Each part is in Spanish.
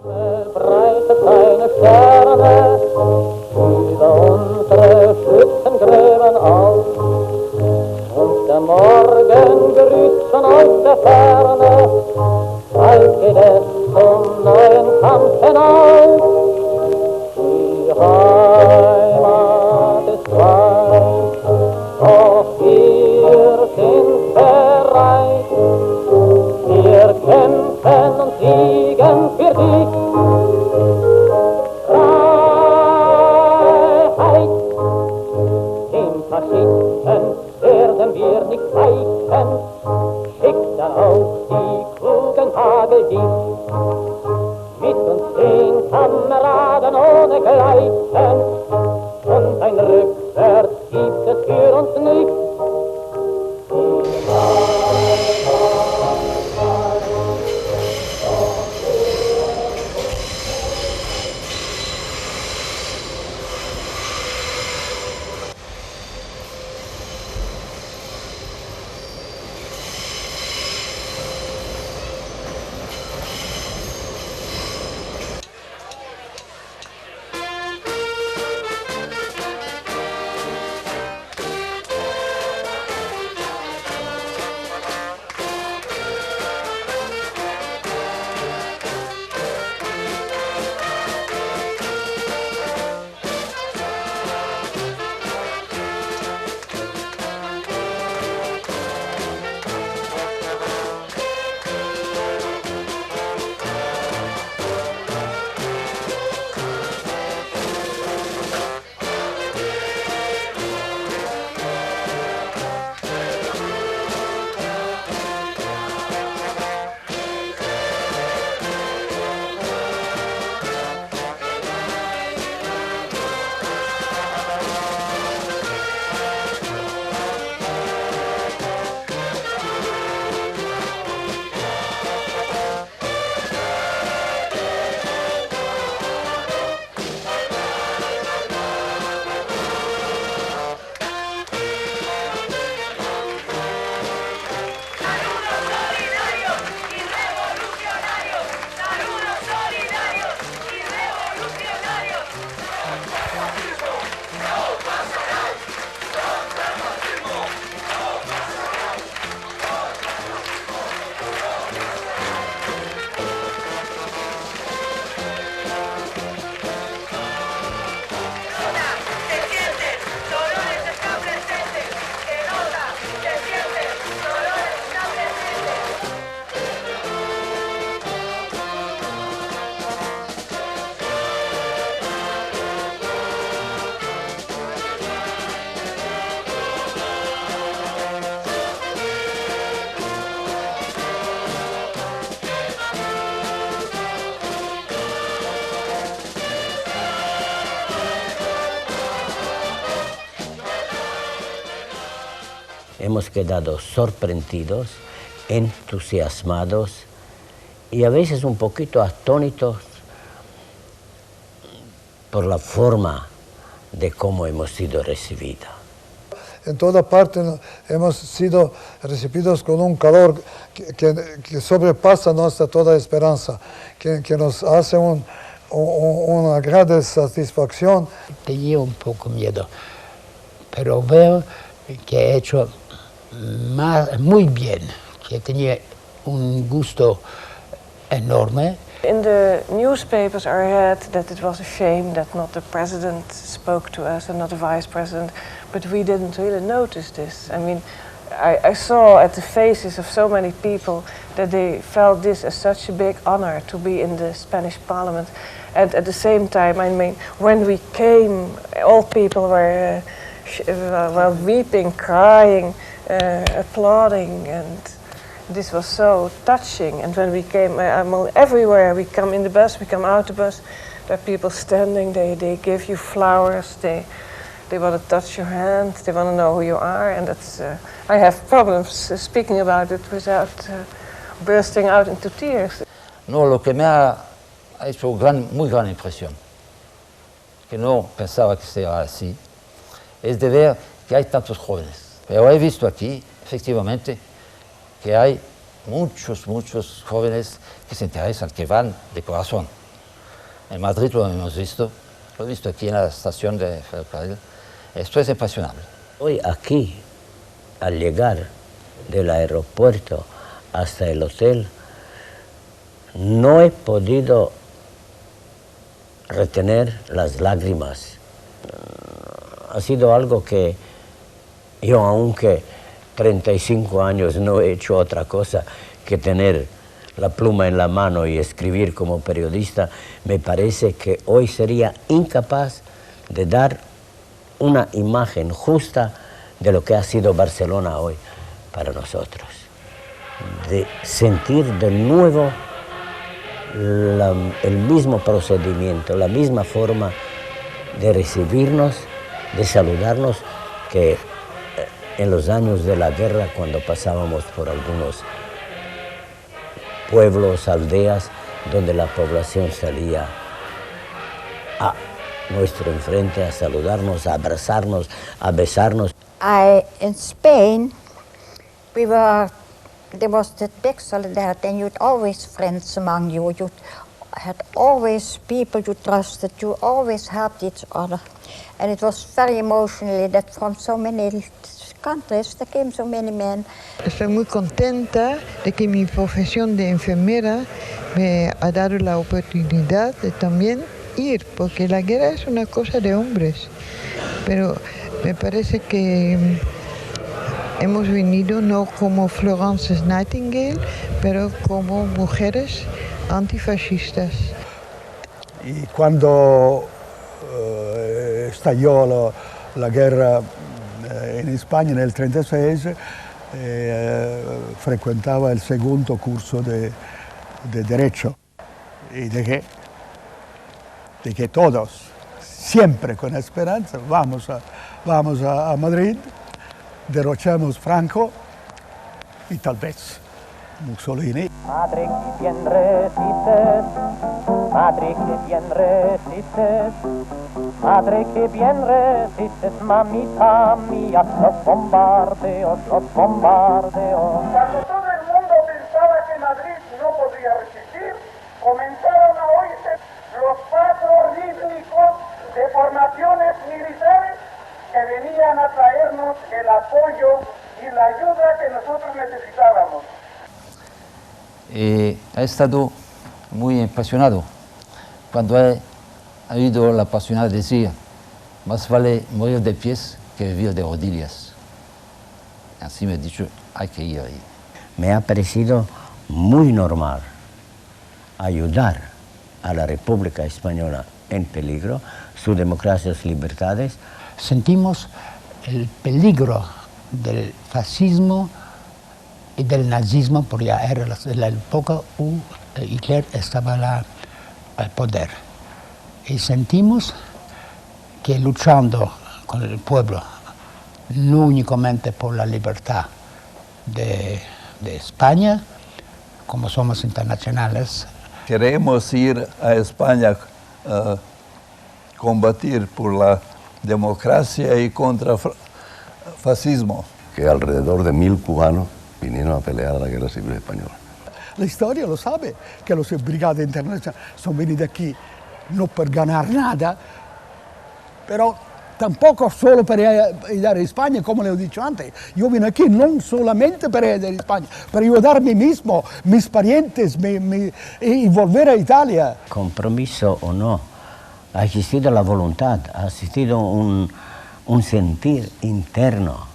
Breitet seine Sterne über unsere Schützengräben aus. Und der Morgen grüßt schon aus der Ferne, bald geht es zum neuen Kampf hinaus. Die Heimat ist weit, doch wir sind bereit. Wir kämpfen und siegen für dich. Freiheit, dem Faschisten werden wir nicht weichen. Schickt dann auch die klugen Hagel dich. Mit uns 10 Kameraden ohne Gleichen. Und ein Rückwärts gibt es für uns nicht. Hemos quedado sorprendidos, entusiasmados y a veces un poquito atónitos por la forma de cómo hemos sido recibidos. En toda parte hemos sido recibidos con un calor que sobrepasa nuestra toda esperanza, que nos hace una gran satisfacción. Tenía un poco miedo, pero veo que he hecho muy bien, que tenía un gusto enorme. In the newspapers I read that it was a shame that not the president spoke to us and not the vice president, but we didn't really notice this. I mean, I saw at the faces of so many people that they felt this as such a big honor to be in the Spanish parliament. And at the same time, I mean, when we came, all people were weeping, crying, applauding, and this was so touching. And when we came, everywhere we come in the bus, we come out the bus, there are people standing, they give you flowers, they want to touch your hand, they want to know who you are, and that's, I have problems speaking about it without bursting out into tears. No, lo que me ha hecho muy gran impresión, que no pensaba que sea así, es de ver que hay tantos jóvenes. Pero he visto aquí, efectivamente, que hay muchos jóvenes que se interesan, que van de corazón. En Madrid lo hemos visto aquí en la estación de ferrocarril. Esto es impresionante. Hoy aquí, al llegar del aeropuerto hasta el hotel, no he podido retener las lágrimas. Ha sido algo que yo, aunque 35 años, no he hecho otra cosa que tener la pluma en la mano y escribir como periodista, me parece que hoy sería incapaz de dar una imagen justa de lo que ha sido Barcelona hoy para nosotros. De sentir de nuevo el mismo procedimiento, la misma forma de recibirnos, de saludarnos, que en los años de la guerra, cuando pasábamos por algunos pueblos, aldeas, donde la población salía a nuestro enfrente a saludarnos, a abrazarnos, a besarnos. In Spain, there was the big solidarity, and you'd always friends among you. You had always people you trusted. You always helped each other, and it was very emotionally that from so many countries there came so many men. Estoy muy contenta de que mi profesión de enfermera me ha dado la oportunidad de también ir, porque la guerra es una cosa de hombres, pero me parece que hemos venido no como Florence Nightingale, pero como mujeres antifascistas. Y cuando estalló la guerra en España en el 36, frecuentaba el segundo curso de Derecho, y de que todos, siempre con esperanza, vamos a Madrid, derrochamos Franco y tal vez Mussolini. Madre, que bien resistes, madre, que bien resistes, madre, que bien resistes, mamita mía, los bombardeos, los bombardeos. Cuando todo el mundo pensaba que Madrid no podría resistir, comenzaron a oírse los pasos rítmicos de formaciones militares que venían a traernos el apoyo y la ayuda que nosotros necesitábamos. Ha estado muy impresionado cuando he oído la persona decir: más vale morir de pies que vivir de rodillas. Así me he dicho, hay que ir ahí. Me ha parecido muy normal ayudar a la República Española en peligro, sus democracias, libertades. Sentimos el peligro del fascismo y del nazismo, porque ya era la época Hitler estaba al poder. Y sentimos que luchando con el pueblo, no únicamente por la libertad de España, como somos internacionales. Queremos ir a España a combatir por la democracia y contra fascismo. Que alrededor de 1000 cubanos vinieron a pelear a la Guerra Civil Española. La historia lo sabe, que las brigadas internacionales son venidas aquí no por ganar nada, pero tampoco solo para ayudar a España, como le he dicho antes. Yo vine aquí no solamente para ayudar a España, para ayudar a mí mismo, mis parientes, y volver a Italia. Compromiso o no, ha existido la voluntad, ha existido un sentir interno.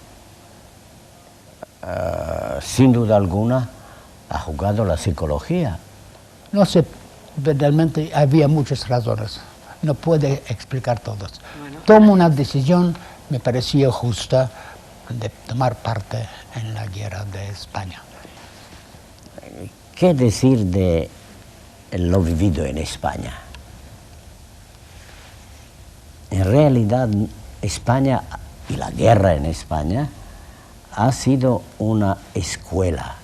Sin duda alguna ha jugado la psicología. No sé, realmente había muchas razones, no puede explicar todas. Bueno. Tomo una decisión, me pareció justa, de tomar parte en la guerra de España. ¿Qué decir de lo vivido en España? En realidad, España y la guerra en España ha sido una escuela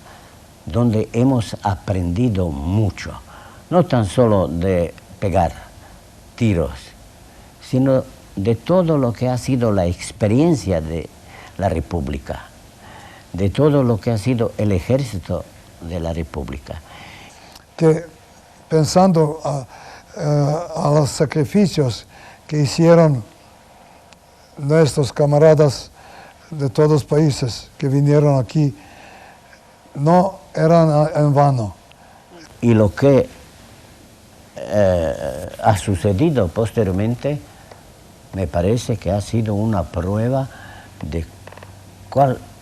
donde hemos aprendido mucho, no tan solo de pegar tiros, sino de todo lo que ha sido la experiencia de la República, de todo lo que ha sido el ejército de la República. Que pensando a los sacrificios que hicieron nuestros camaradas de todos los países que vinieron aquí, no eran en vano. Y lo que ha sucedido posteriormente me parece que ha sido una prueba de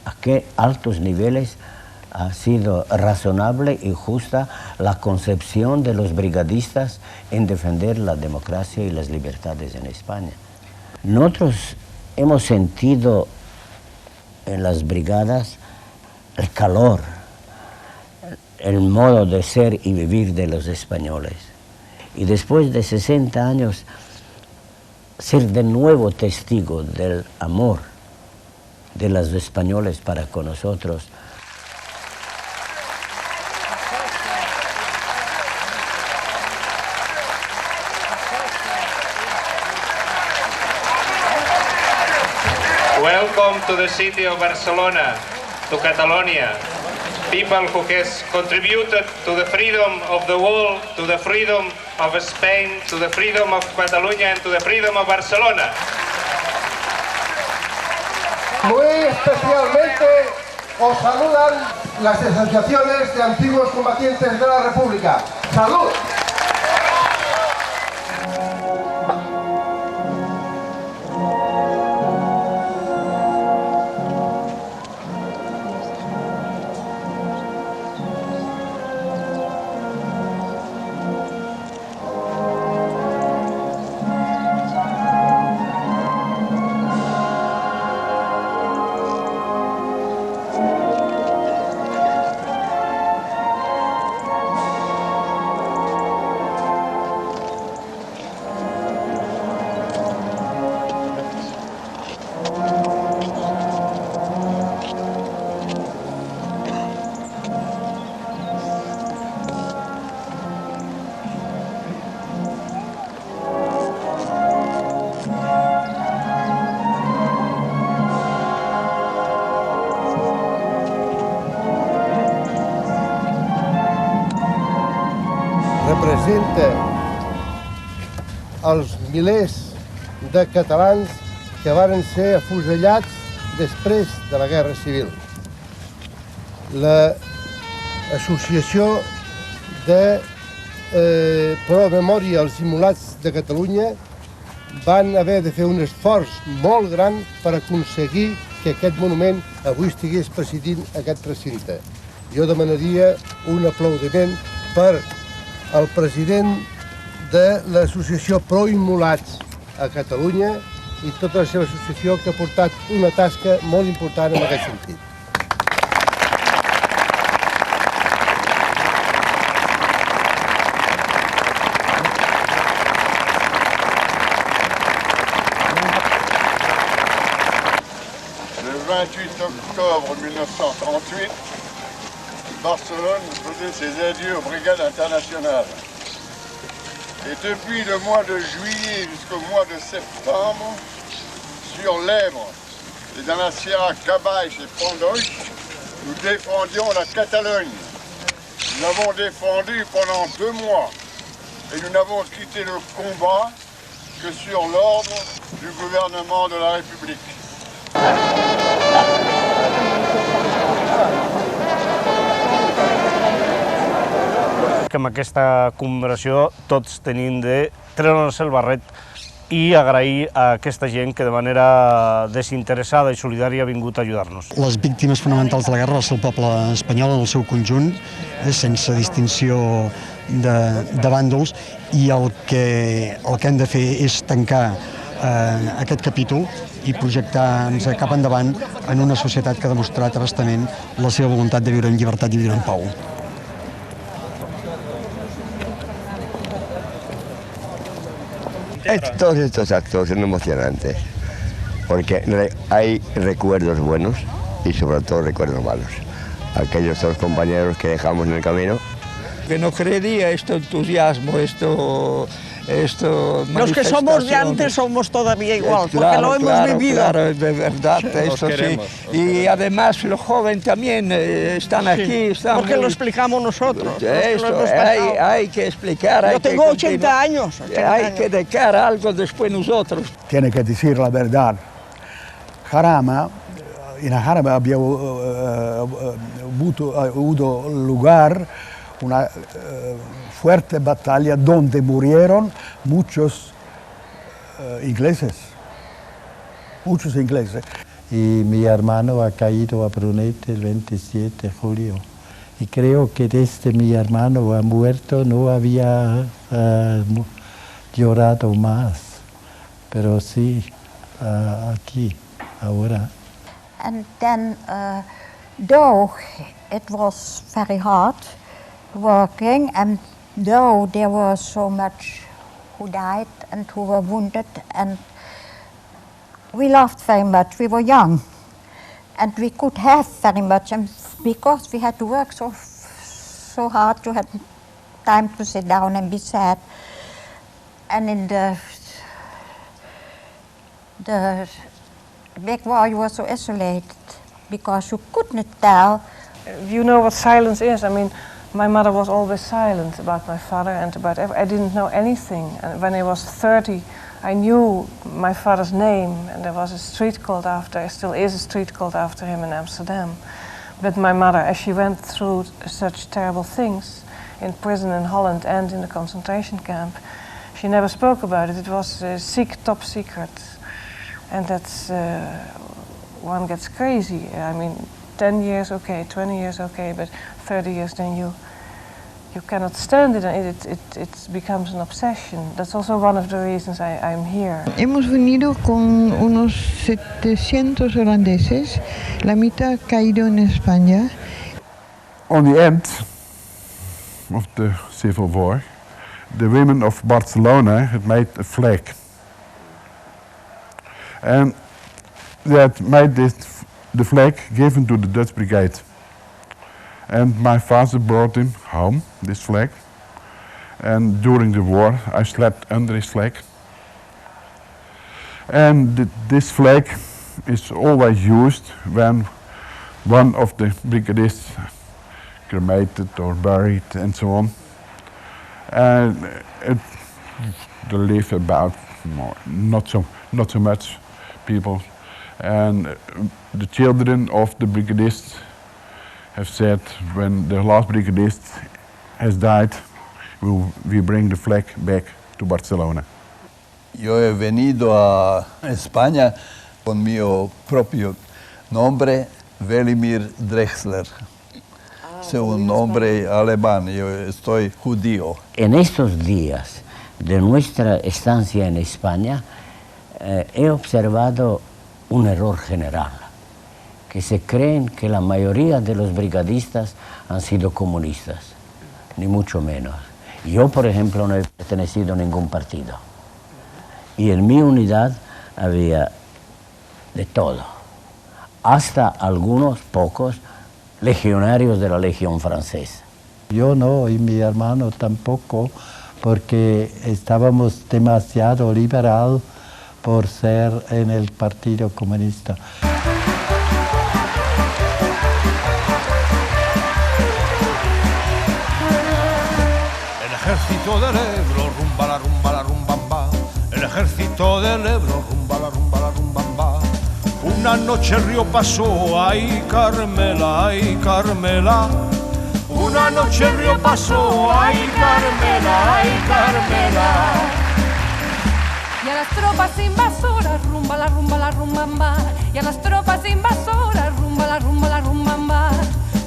a qué altos niveles ha sido razonable y justa la concepción de los brigadistas en defender la democracia y las libertades en España. Nosotros hemos sentido en las brigadas el calor, el modo de ser y vivir de los españoles. Y después de 60 años, ser de nuevo testigo del amor de los españoles para con nosotros. Welcome to the city of Barcelona, to Catalonia. People who has contributed to the freedom of the world, to the freedom of Spain, to the freedom of Catalonia and to the freedom of Barcelona. Muy especialmente os saludan las asociaciones de antiguos combatientes de la República. ¡Salud! Representa els milers de catalans que varen ser afusellats després de la Guerra Civil. L'Associació de Pro Memòria als Immolats de Catalunya van haver de fer un esforç molt gran per aconseguir que aquest monument avui estigués presidint aquest recinte. Jo demanaria un aplaudiment per el president de l'Associació Pro Immolats a Catalunya i tota la seva associació que ha portat una tasca molt important en aquest sentit. Le 28 octobre 1938, Barcelone faisait ses adieux aux brigades internationales. Et depuis le mois de juillet jusqu'au mois de septembre, sur l'Èbre et dans la Sierra Cabaix et Pendoix, nous défendions la Catalogne. Nous l'avons défendue pendant 2 mois et nous n'avons quitté le combat que sur l'ordre du gouvernement de la République. Que amb aquesta commemoració tots tenim de treure'ns el barret i agrair a aquesta gent que de manera desinteressada i solidària ha vingut a ajudar-nos. Les víctimes fonamentals de la guerra va ser el poble espanyol en el seu conjunt, sense distinció de bàndols, i el que hem de fer és tancar aquest capítol i projectar-nos cap endavant en una societat que ha demostrat abastament la seva voluntat de viure en llibertat i viure en pau. Todos estos actos son emocionantes, porque hay recuerdos buenos y sobre todo recuerdos malos. Aquellos dos compañeros que dejamos en el camino. Que no creería este entusiasmo, Esto, los que somos de antes somos todavía igual, porque lo hemos vivido. Claro, es verdad, esto sí. Y además los jóvenes también están aquí. Están porque lo explicamos nosotros. Esto, hay que explicar. Yo tengo 80 años. Hay que dejar algo después nosotros. Tiene que decir la verdad. Jarama, en Jarama había habido lugar una fuerte batalla donde murieron muchos ingleses. Y mi hermano ha caído a Brunete el 27 de julio. Y creo que desde mi hermano ha muerto no había llorado más. Pero sí, aquí, ahora. And then, though it was very hard working, and though there was so much who died and who were wounded, and we laughed very much. We were young, and we could have very much, and because we had to work so hard, you had time to sit down and be sad. And in the big war, you were so isolated because you couldn't tell. You know what silence is. I mean, my mother was always silent about my father and about I didn't know anything. And when I was 30, I knew my father's name, and there was a street called after, still is a street called after him in Amsterdam. But my mother, as she went through such terrible things in prison in Holland and in the concentration camp, she never spoke about it. It was top secret. And that's, one gets crazy. I mean, 10 years okay, 20 years okay, but 30 years then you cannot stand it, and it becomes an obsession. That's also one of the reasons I'm here. Hemos venido con unos 700 holandeses, la mitad caído en España. On the end of the Civil War, the women of Barcelona had made a flag. And they had made the flag given to the Dutch Brigade. And my father brought him home, this flag. And during the war, I slept under his flag. And this flag is always used when one of the brigadiers cremated or buried and so on. And they live about not so much people. And the children of the brigadiers have said, when the last brigadist has died, we bring the flag back to Barcelona. Yo he venido a España con mi propio nombre, Velimir Drexler. Es un nombre alemán, yo estoy judío. En estos días de nuestra estancia en España, he observado un error general, que se creen que la mayoría de los brigadistas han sido comunistas, ni mucho menos. Yo, por ejemplo, no he pertenecido a ningún partido. Y en mi unidad había de todo, hasta algunos pocos legionarios de la Legión Francesa. Yo no, y mi hermano tampoco, porque estábamos demasiado liberal por ser en el Partido Comunista. El ejército del Ebro, rumba la rumba la rumbamba. El ejército del Ebro, rumba la rumba la rumbamba. Una noche el río pasó, ay Carmela, ay Carmela. Una noche el río pasó, ay Carmela, ay Carmela. Y a las tropas invasoras, rumba la rumbamba. Y a las tropas invasoras, rumba la rumbamba.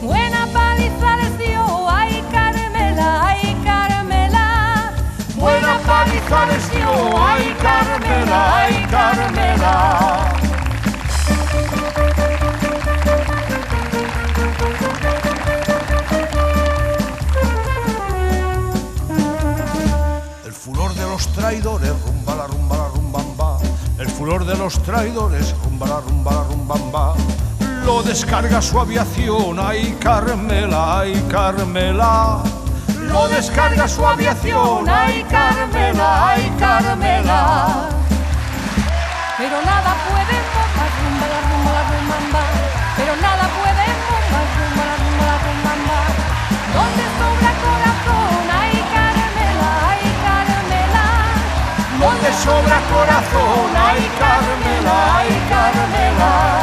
Buena paliza les dio, ay Carmela, ay Carmela. Buena paliza les dio, ay Carmela, ay Carmela. El furor de los traidores, rumba la rumbamba. El furor de los traidores, rumba la rumbamba. Lo descarga su aviación, ay Carmela, ay Carmela. Lo descarga su aviación, ay Carmela, sobra corazón, ay Carmela, ay Carmela.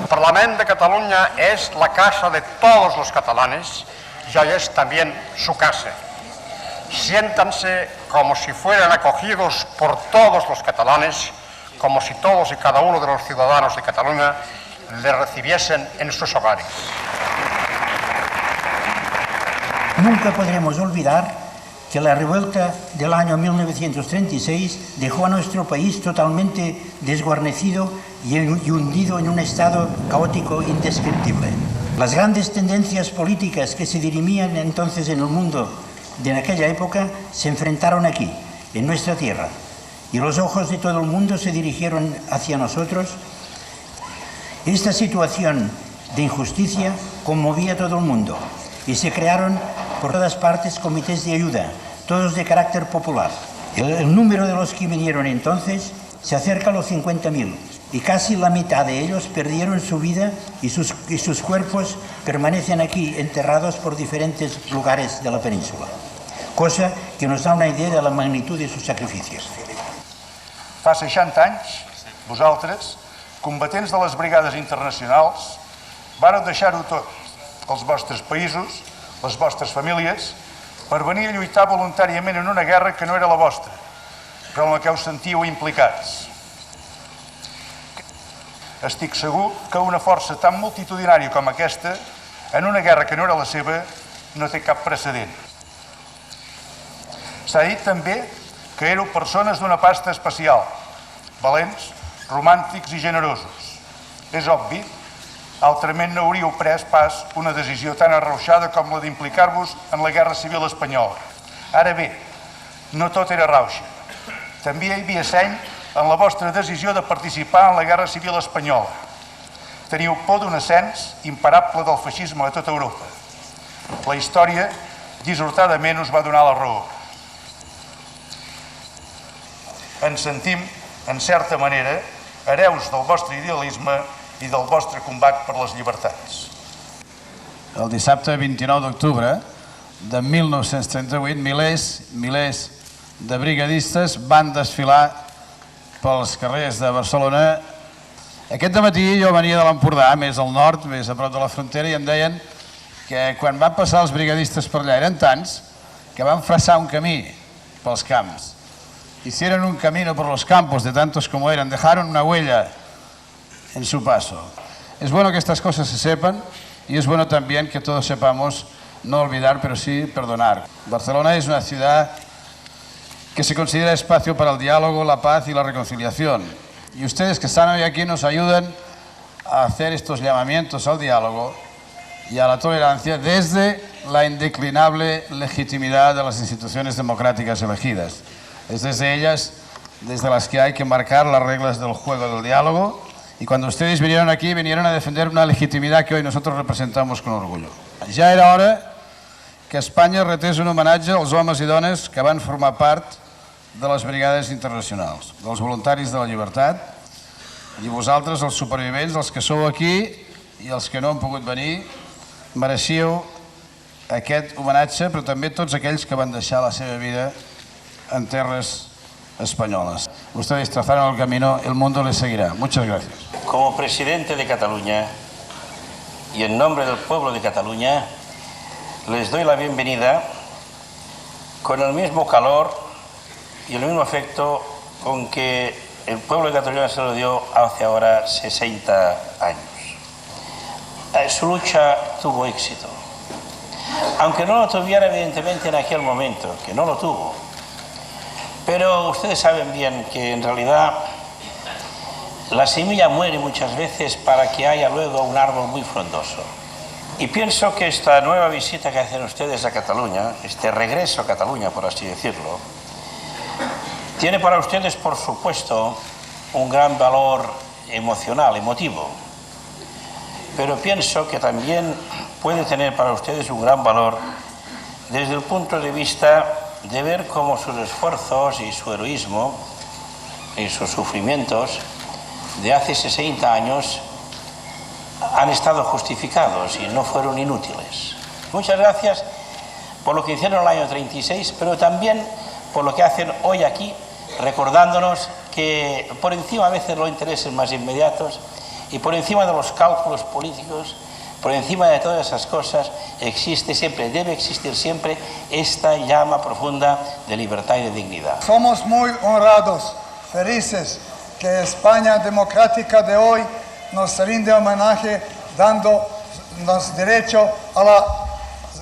El Parlament de Cataluña es la casa de todos los catalanes y hoy es también su casa. Siéntanse como si fueran acogidos por todos los catalanes, como si todos y cada uno de los ciudadanos de Cataluña les recibiesen en sus hogares. Nunca podremos olvidar que la revuelta del año 1936 dejó a nuestro país totalmente desguarnecido y hundido en un estado caótico indescriptible. Las grandes tendencias políticas que se dirimían entonces en el mundo de aquella época se enfrentaron aquí, en nuestra tierra, y los ojos de todo el mundo se dirigieron hacia nosotros. Esta situación de injusticia conmovía a todo el mundo y se crearon por todas partes comités de ayuda, todos de carácter popular. El número de los que vinieron entonces se acerca a los 50.000 y casi la mitad de ellos perdieron su vida y sus cuerpos permanecen aquí enterrados por diferentes lugares de la península, cosa que nos da una idea de la magnitud de sus sacrificios. Fa 60 anys, vosaltres, combatents de les brigades internacionals, vareu deixar-ho tot, els vostres països, les vostres famílies, per venir a lluitar voluntàriament en una guerra que no era la vostra, però en la que us sentíeu implicats. Estic segur que una força tan multitudinària com aquesta, en una guerra que no era la seva, no té cap precedent. S'ha dit també que éreu persones d'una pasta especial, valents, romàntics i generosos. És obvi, altrament no hauríeu pres pas una decisió tan arrauxada com la d'implicar-vos en la Guerra Civil Espanyola. Ara bé, no tot era rauxa. També hi havia seny en la vostra decisió de participar en la Guerra Civil Espanyola. Teniu por d'un ascens imparable del feixisme a tota Europa. La història, dissortadament, us va donar la raó. Ens sentim, en certa manera, hereus del vostre idealisme i del vostre combat per les llibertats. El dissabte 29 d'octubre de 1938, milers de brigadistes van desfilar pels carrers de Barcelona. Aquest dematí jo venia de l'Empordà, més al nord, més a prop de la frontera, i em deien que quan van passar els brigadistes per allà eren tants que van fraçar un camí pels camps. Hicieron un camino por los campos de tantos como eran, dejaron una huella en su paso. Es bueno que estas cosas se sepan y es bueno también que todos sepamos no olvidar, pero sí perdonar. Barcelona es una ciudad que se considera espacio para el diálogo, la paz y la reconciliación. Y ustedes que están hoy aquí nos ayudan a hacer estos llamamientos al diálogo y a la tolerancia desde la indeclinable legitimidad de las instituciones democráticas elegidas. Es desde ellas desde las que hay que marcar las reglas del juego del diálogo. Y cuando ustedes vinieron aquí, vinieron a defender una legitimidad que hoy nosotros representamos con orgullo. Ja era hora que Espanya retés un homenatge als homes i dones que van formar part de les brigades internacionals, dels voluntaris de la llibertat, i vosaltres, els supervivents, els que sou aquí i els que no han pogut venir, mereixíeu aquest homenatge, però també tots aquells que van deixar la seva vida en tierras españolas. Ustedes trazaron el camino, el mundo les seguirá. Muchas gracias. Como presidente de Cataluña y en nombre del pueblo de Cataluña, les doy la bienvenida con el mismo calor y el mismo afecto con que el pueblo de Cataluña se lo dio hace ahora 60 años. Su lucha tuvo éxito, aunque no lo tuviera evidentemente en aquel momento, que no lo tuvo. Pero ustedes saben bien que en realidad la semilla muere muchas veces para que haya luego un árbol muy frondoso. Y pienso que esta nueva visita que hacen ustedes a Cataluña, este regreso a Cataluña, por así decirlo, tiene para ustedes, por supuesto, un gran valor emocional, emotivo. pero pienso que también puede tener para ustedes un gran valor desde el punto de vista de ver cómo sus esfuerzos y su heroísmo y sus sufrimientos de hace 60 años han estado justificados y no fueron inútiles. Muchas gracias por lo que hicieron en el año 36, pero también por lo que hacen hoy aquí, recordándonos que por encima a veces de los intereses más inmediatos y por encima de los cálculos políticos, por encima de todas esas cosas, existe siempre, debe existir siempre esta llama profunda de libertad y de dignidad. Somos muy honrados, felices, que España democrática de hoy nos rinde homenaje dándonos derecho a la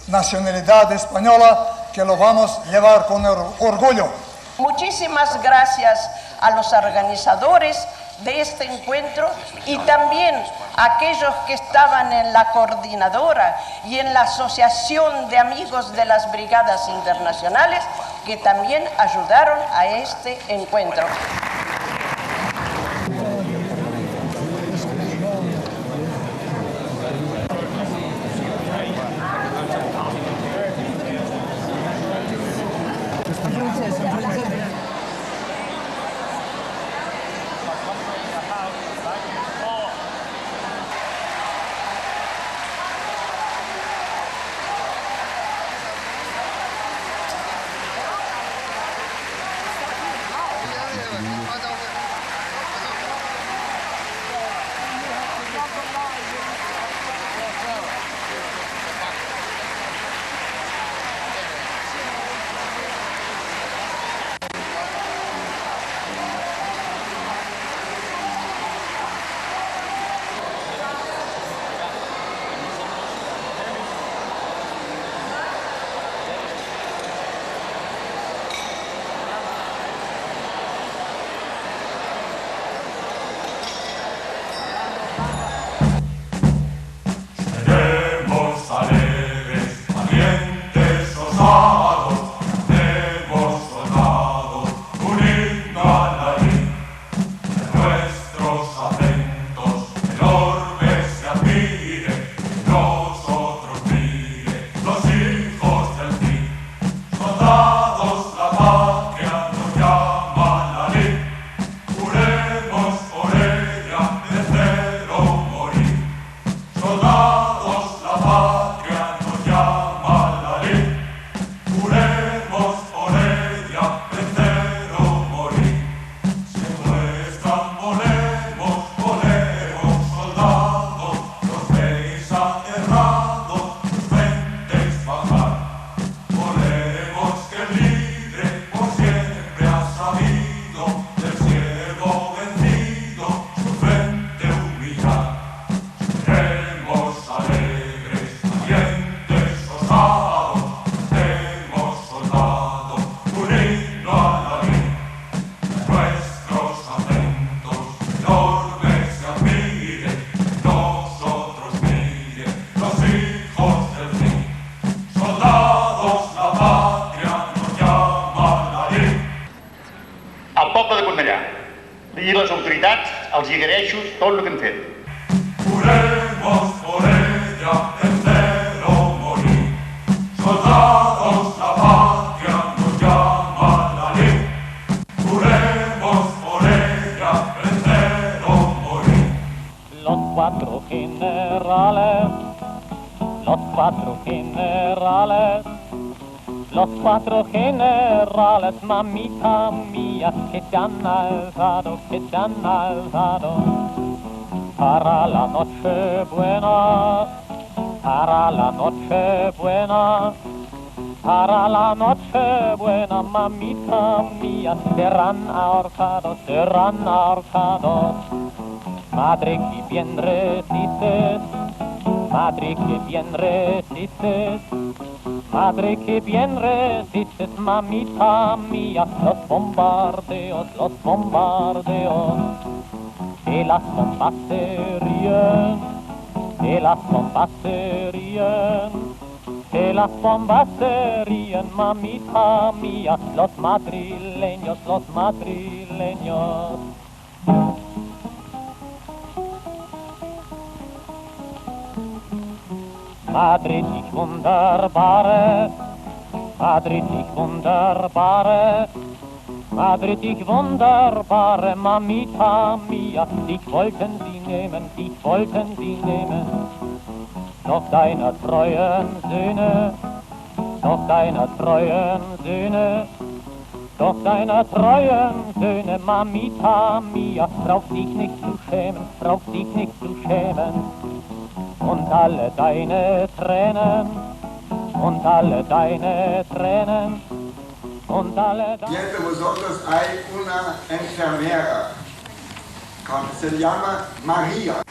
nacionalidad española, que lo vamos a llevar con orgullo. Muchísimas gracias a los organizadores de este encuentro y también a aquellos que estaban en la coordinadora y en la Asociación de Amigos de las Brigadas Internacionales, que también ayudaron a este encuentro. I les autoritats els agraeixo tot el que han fet. Juremos por ella entero morir. Soldados, la patria nos llama a la ley. Juremos por ella entero morir. Los cuatro generales, mamita mía, que se han alzado, para la noche buena, mamita mía, serán ahorcados. Madre que bien resistes, mamita mía, los bombardeos, y las bombas se ríen, mamita mía, los madrileños. Madrid, ich wunderbare, Madrid, ich wunderbare, Madrid, ich wunderbare, Mamita mia, dich wollten sie nehmen, dich wollten sie nehmen. Doch deiner treuen Söhne, doch deiner treuen Söhne, doch deiner treuen Söhne, Mamita mia, brauchst dich nicht zu schämen, brauchst dich nicht zu schämen. Und alle deine Tränen, und alle deine Tränen, und alle deine... Y entre vosotros hay una enfermera, se llama María.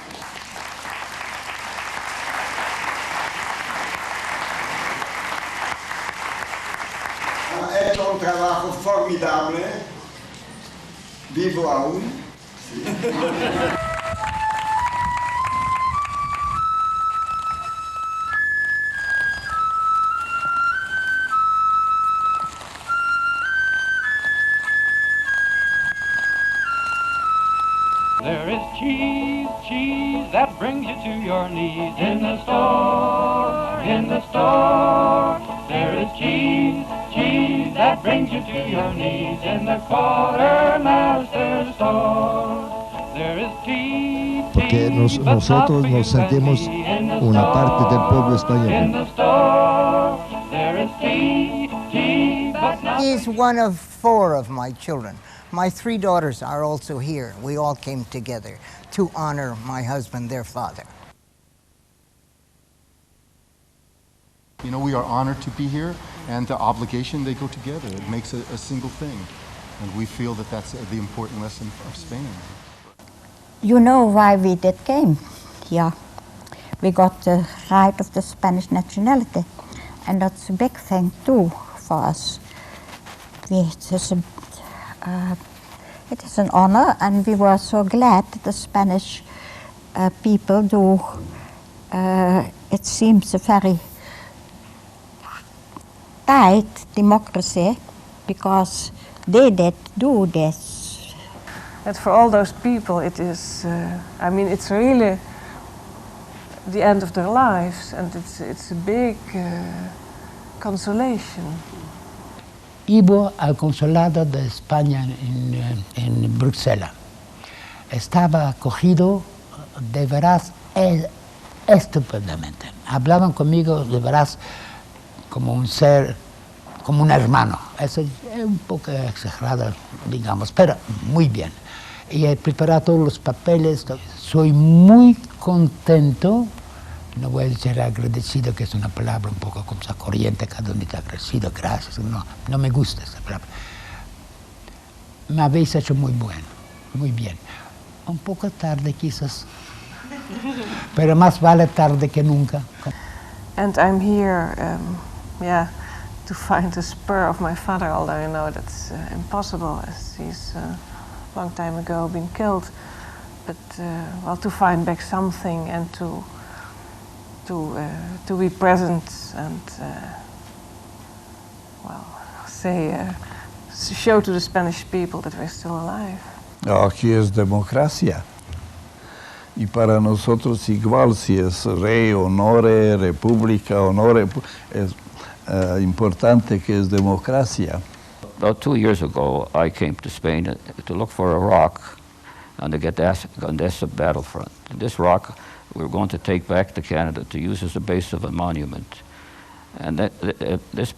Ha hecho un trabajo formidable, vivo aún. Sí. There is cheese, cheese that brings you to your knees in the store, in the store. There is cheese, cheese that brings you to your knees in the quartermaster store. There is cheese, porque nosotros nos sentimos una parte del pueblo español. He's one of 4 of my children. My 3 daughters are also here. We all came together to honor my husband, their father. You know, we are honored to be here, and the obligation, they go together. It makes a single thing. And we feel that that's the important lesson of Spain. You know why we did came here. We got the right of the Spanish nationality, and that's a big thing too for us. It is an honor, and we were so glad that the Spanish people do, it seems a very tight democracy, because they did do this. And for all those people it is, I mean, it's really the end of their lives, and it's a big consolation. Iba al consulado de España en Bruselas. Estaba acogido de veras estupendamente. Hablaban conmigo de veras como un ser, como un hermano. Eso es un poco exagerado, digamos, pero muy bien. Y he preparado todos los papeles. Soy muy contento. No voy a decir agradecido, que es una palabra un poco como esa corriente, cada uno está agradecido, gracias. No me gusta esa palabra. Me habéis hecho muy bueno, muy bien. Un poco tarde quizás, pero más vale tarde que nunca. And I'm here, to find the spur of my father, although I know that's impossible, as he's a long time ago been killed. But well, to find back something and to be present and show to the Spanish people that we're still alive. Aquí es democracia. Y para nosotros igual, si es rey, honore, república, honore, es importante que es democracia. About 2 years ago, I came to Spain to look for a rock on the Gandesa battlefront. This rock we were going to take back to Canada to use as a base of a monument. And this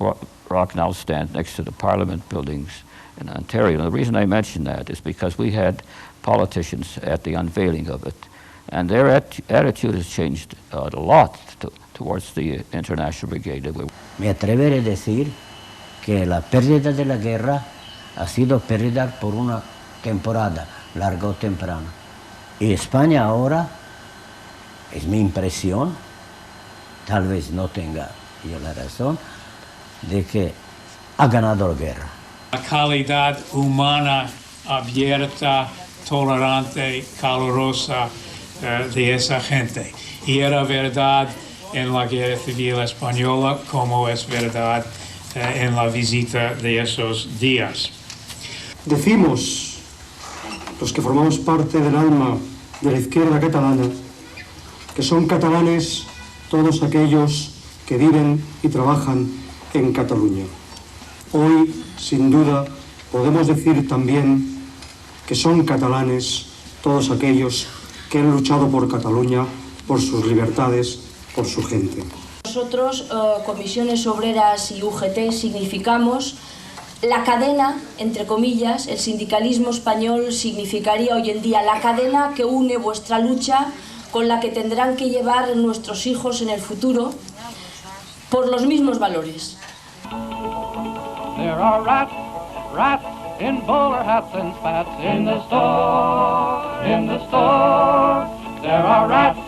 rock now stands next to the Parliament buildings in Ontario. And the reason I mention that is because we had politicians at the unveiling of it, and their attitude has changed a lot towards the International Brigade. Me atreveré a decir que la pérdida de la guerra ha sido pérdida por una temporada, larga o temprana. Y España ahora, es mi impresión, tal vez no tenga yo la razón, de que ha ganado la guerra. La calidad humana, abierta, tolerante, calurosa de esa gente. Y era verdad en la Guerra Civil Española, como es verdad en la visita de esos días. Decimos, los que formamos parte del alma de la izquierda catalana, que son catalanes todos aquellos que viven y trabajan en Cataluña. Hoy, sin duda, podemos decir también que son catalanes todos aquellos que han luchado por Cataluña, por sus libertades, por su gente. Nosotros, Comisiones Obreras y UGT, significamos la cadena, entre comillas, el sindicalismo español significaría hoy en día la cadena que une vuestra lucha con la que tendrán que llevar nuestros hijos en el futuro por los mismos valores. There are rats, rats in bowler hats and spats in the store, in the store. There are rats,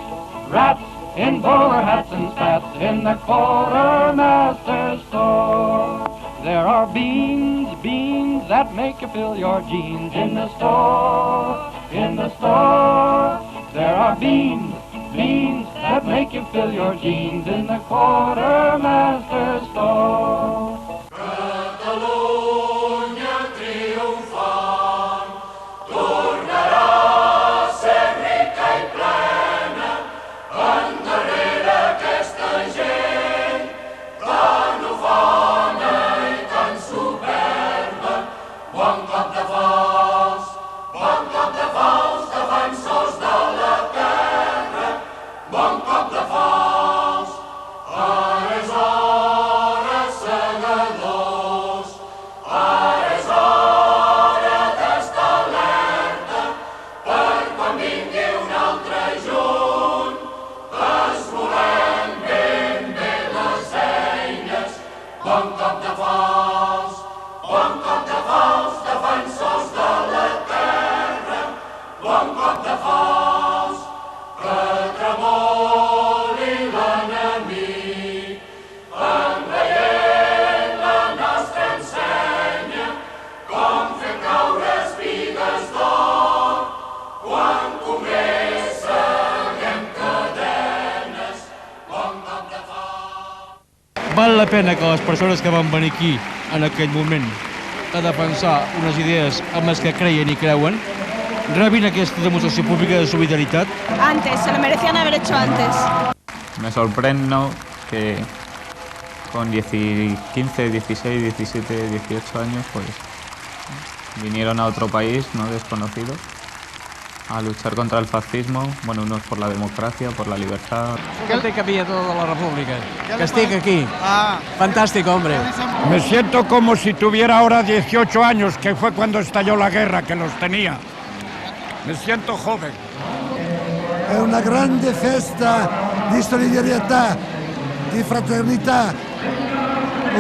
rats in bowler hats and spats in the quartermaster's store. There are beans, beans that make you fill your jeans in the store, in the store. There are beans, beans that make you fill your jeans in the quartermaster's store. Catalunya triomfant tornarà a ser rica i plena endarrere aquesta gent tan ufana i tan superba. Bon cop de falç, defensors de la terra. Bon cop de falç, ara és hora, segadors. Ara és hora d'estar alerta per quan vingui un altre juny. Esmolem ben bé les eines. Bon cop de falç, defensors de la terra. Bon cop de falç, que tremoli l'enemic. Enveient la nostra ensenya, com fer caure espigues d'or. Quan convé seguem cadenes. Bon cop de falç. Val la pena que les persones que van venir aquí en aquell moment a defensar unes idees amb les que creien i creuen rebin aquesta demostració pública de solidaritat. Antes, se lo merecían haber hecho antes. Me sorprende que con 15, 16, 17, 18 años pues vinieron a otro país no desconocido a luchar contra el fascismo, bueno, unos por la democracia, por la libertad. Fíjate que había toda la República, que estic aquí. Fantástico, hombre. Me siento como si tuviera ahora 18 años, que fue cuando estalló la guerra, que los tenía. Me siento joven. È una grande festa di solidarietà, di fraternità,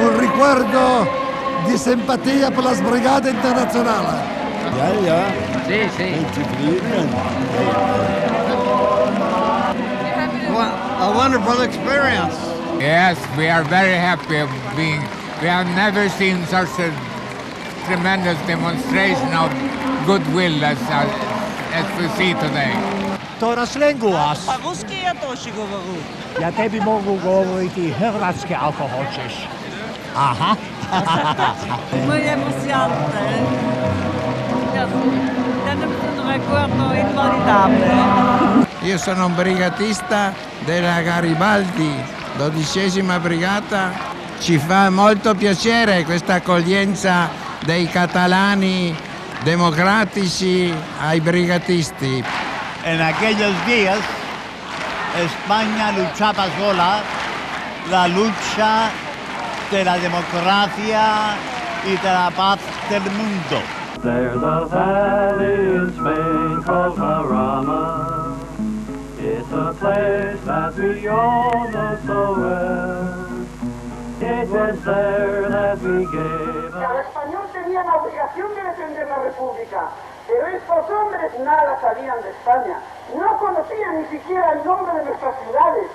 un ricordo di simpatia per la Brigata Internazionale. Sí, sí. A wonderful experience. Yes, we are very happy of being. We have never seen such a tremendous demonstration of goodwill as we see today. Toras lenguas. Po-ruski ja też говорю. Ja tebi mogu govoriti hrvatski ako hoćeš. Aha. Muy emocionante. Un recuerdo inolvidabile. Io sono un brigatista della Garibaldi, 12ª Brigata. Ci fa molto piacere questa accoglienza dei catalani democratici ai brigatisti. En aquellos días, España luchaba sola la lucha de la democracia y de la paz del mundo. There's a valley in Spain called Jarama. It's a place that we all know so well. It was there that we gave Cada español tenía la obligación de defender la República, pero estos hombres nada sabían de España. No conocían ni siquiera el nombre de nuestras ciudades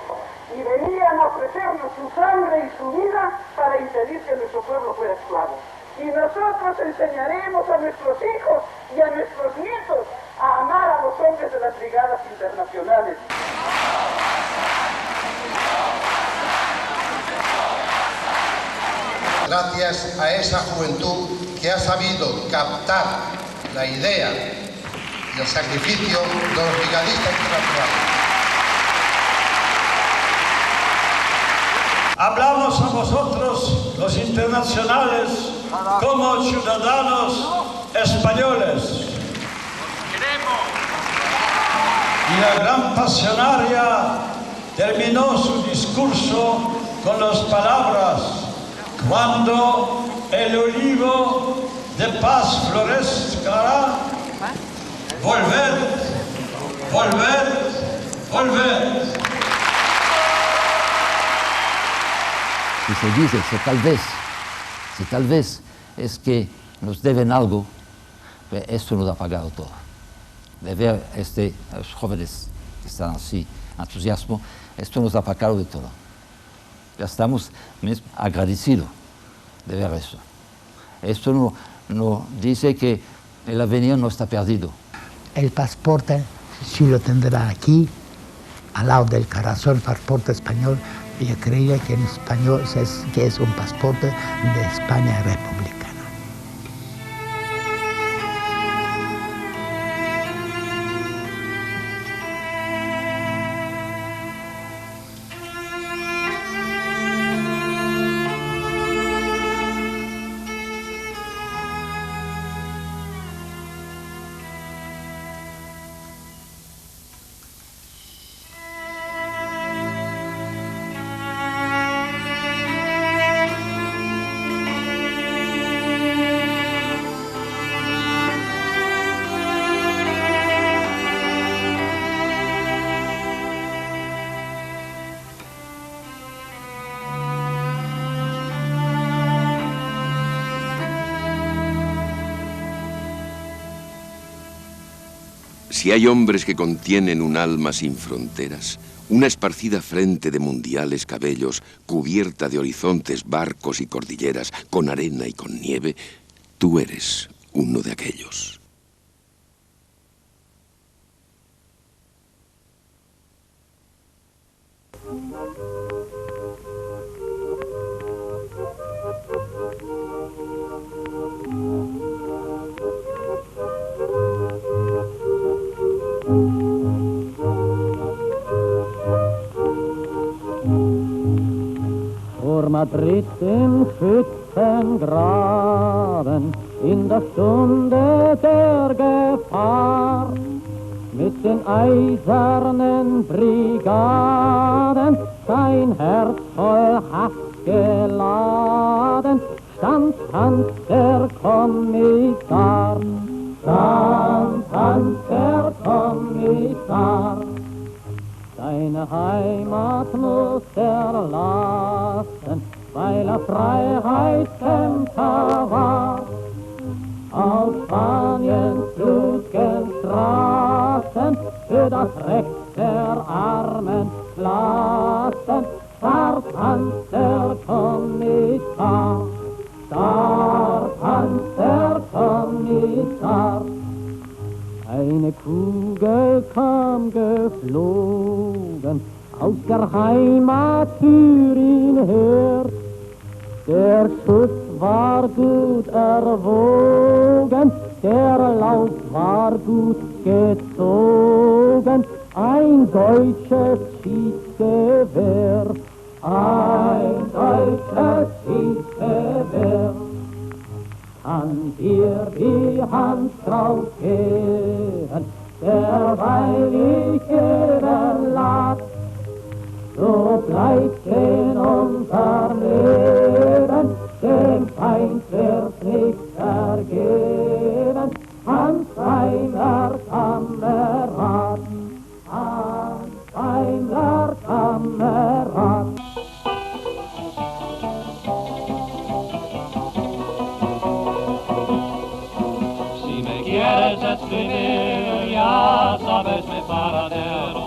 y venían a ofrecernos su sangre y su vida para impedir que nuestro pueblo fuera esclavo. Y nosotros enseñaremos a nuestros hijos y a nuestros nietos a amar a los hombres de las brigadas internacionales. Gracias a esa juventud que ha sabido captar la idea y el sacrificio de los brigadistas internacionales. Hablamos a vosotros, los internacionales, como ciudadanos españoles. Y la gran pasionaria terminó su discurso con las palabras: cuando el olivo de paz florezca, volved, volved, volved. Y se dice, si tal vez es que nos deben algo, pues esto nos ha pagado todo. De ver los jóvenes que están así, entusiasmo, esto nos ha pagado de todo. Ya estamos agradecidos de ver eso. Esto nos dice que el avenir no está perdido. El pasaporte sí lo tendrá aquí, al lado del corazón, el pasaporte español. Yo creía que en español que es un pasaporte de España republicana. Si hay hombres que contienen un alma sin fronteras, una esparcida frente de mundiales cabellos, cubierta de horizontes, barcos y cordilleras, con arena y con nieve, tú eres uno de aquellos. Vor Madrid im Schützengraben, in der Stunde der Gefahr, mit den eisernen Brigaden, sein Herz voll Hass geladen, stand Hans der Kommissar, stand Hans der Kommissar. Seine Heimat muss verlassen, weil Freiheitskämpfer war. Auf Spaniens blutigen Straßen für das Recht der armen Klassen starb Hans der Kommissar, starb Hans der Kommissar. Eine Kugel kam geflogen aus der Heimat für ihn her. Der Schuss war gut erwogen, der Lauf war gut gezogen. Ein deutsches Schießgewehr, ein deutsches Schießgewehr. Kann dir die Hand drauf geben, derweil ich eben lag, so bleibt in unser Leben, dem Feind wird nichts ergeben. Hans Daimler Kamerad, Hans Daimler Kamerad. Quieres escribir, ya sabes mi paradero.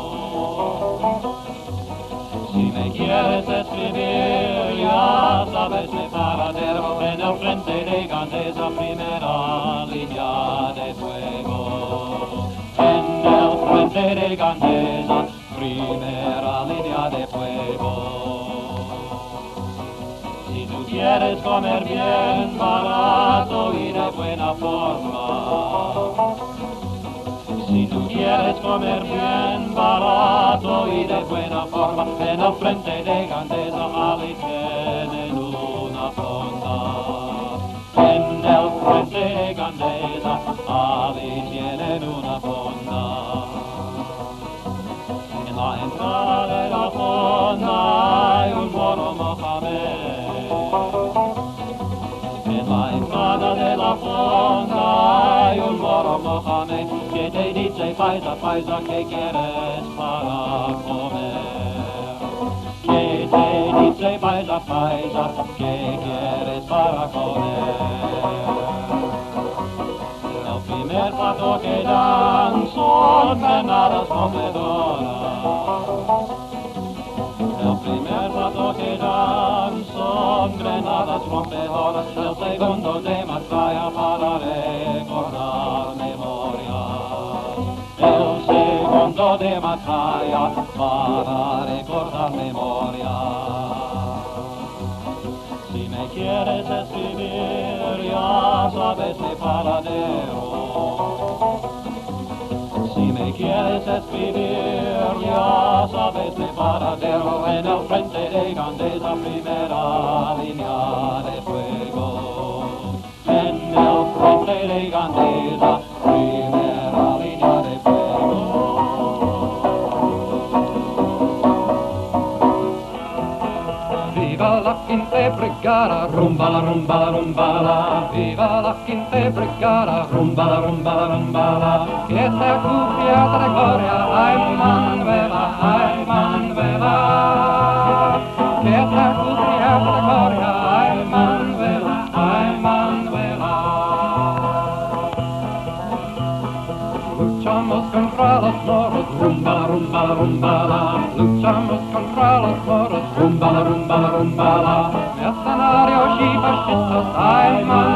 Si me quieres escribir, ya sabes mi paradero. En el frente de Gandesa, primera línea de fuego. En el frente de Gandesa, primera línea de fuego. Si tú quieres comer bien, barato y de buena forma, si tú quieres comer bien barato y de buena forma, en el frente de Gandesa Ali tienen una fonda. En el frente de Gandesa Ali tienen una fonda. En la entrada de la fonda hay un moro Mohamed. En la entrada de la fonda hay un moro Mohamed que te dice paisa, paisa, ¿qué quieres para comer? Que te dice paisa, paisa, ¿qué quieres para comer? El primer plato que dan son granadas rompedoras. El primer plato que dan son granadas rompedoras, el segundo de metralla para recordar memorias. El segundo de metralla para recordar memorias. Si me quieres escribir, ya sabes mi paradero. Si me quieres escribir, ya sabes mi paradero, en el frente de Gandesa, primera línea de fuego. En el frente de Gandesa, primera línea de fuego. Viva la quinta brigada, rumbala, rumbala, rumbala. Viva la quinta brigada, rumbala, rumbala, rumbala. Que sea cubierta de gloria, ay Manuela, ay Manuela. Que sea cubierta de gloria, ay Manuela, ay Manuela. Luchamos contra los moros, rumbala, rumbala, rumbala. Luchamos contra los moros, rumbala, rumbala, rumbala. Mercenarios y fascistas, ay Manuela.